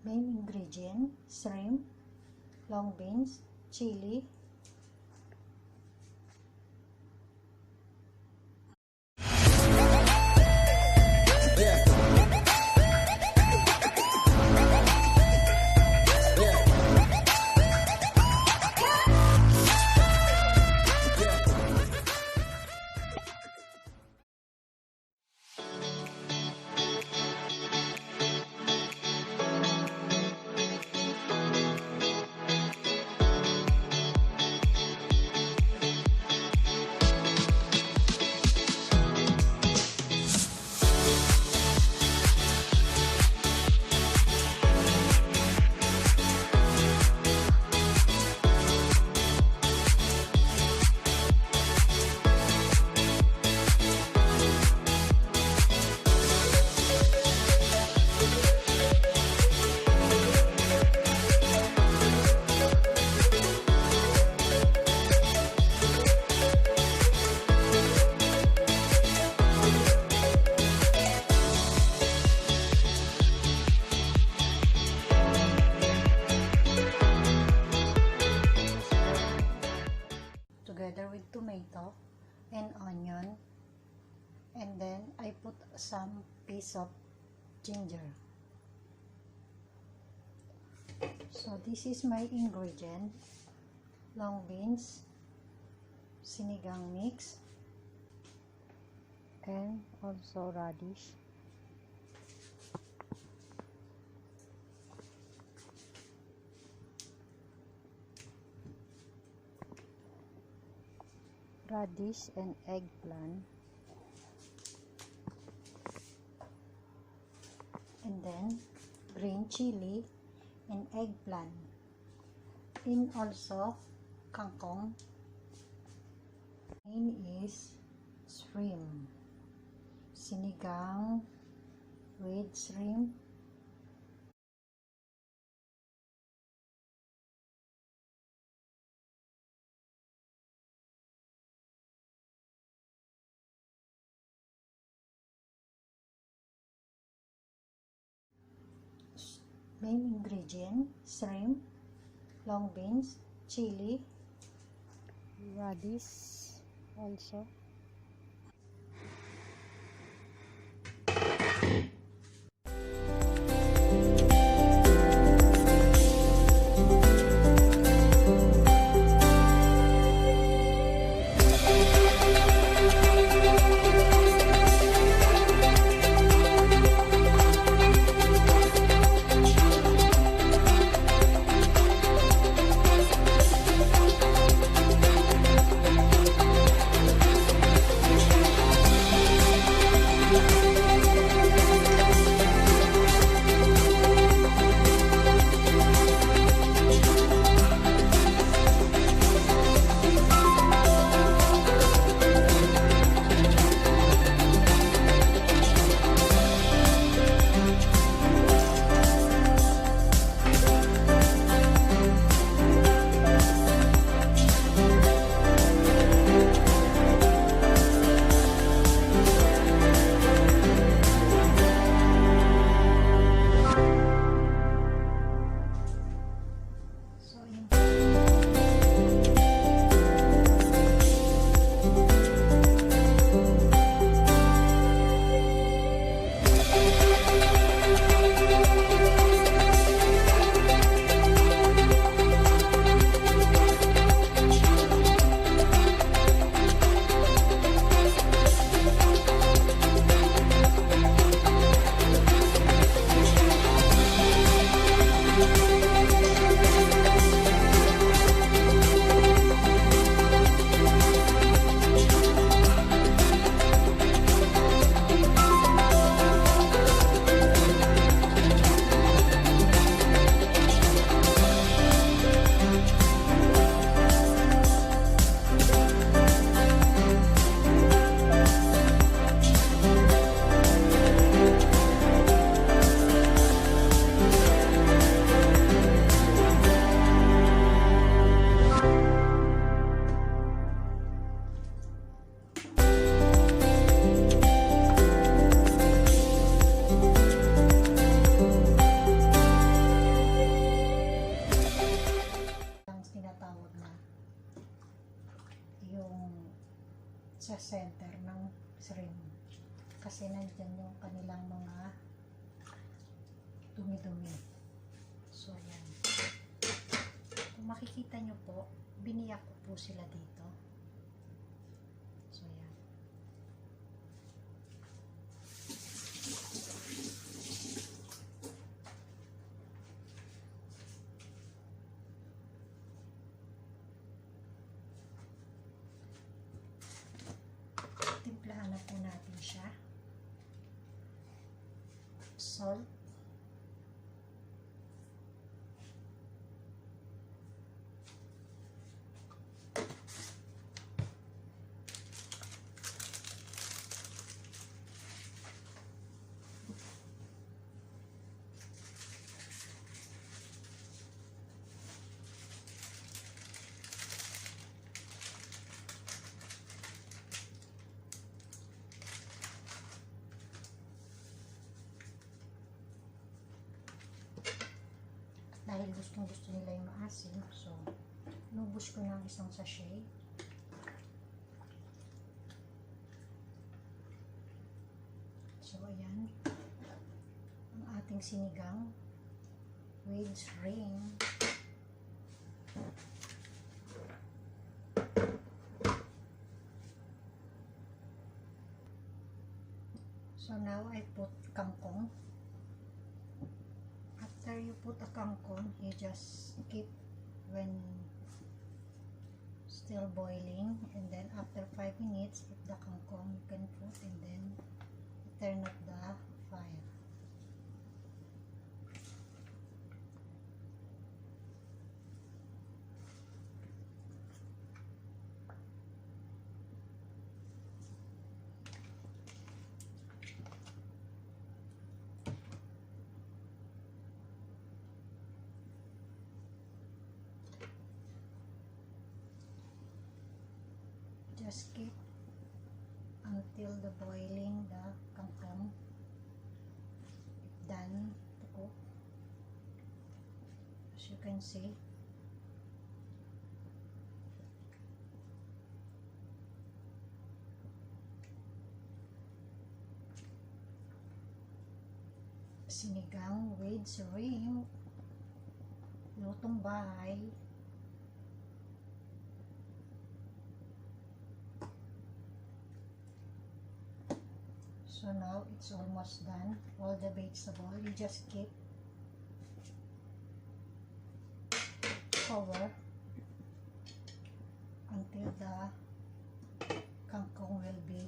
Main ingredient: shrimp, long beans, chili, together with tomato and onion, and then I put some piece of ginger. So this is my ingredient: long beans, sinigang mix, and also radish. Radish and eggplant, and then green chili and eggplant, and also kangkong. Main is shrimp, sinigang with shrimp, main ingredient: shrimp, long beans, chili, radish also. center ng shrimp. Kasi nandyan yung kanilang mga dumi-dumi. So, yan. Kung makikita nyo po, biniyak ko po sila dito. So, yan. Timplahan na po natin siya. Salt. Dahil gustong gusto nila yung maasim, so nubos ko ng isang sachet. So ayan, ang ating sinigang with shrimp. So now I put kangkong. After you put a kangkong, you just keep when still boiling, and then after 5 minutes, if the kangkong you can put, and then turn up the fire. Just keep until the boiling the kangkong done to cook. As you can see, sinigang with shrimp, lutong bahay. So now it's almost done. All the vegetable, you just keep cover until the kangkong will be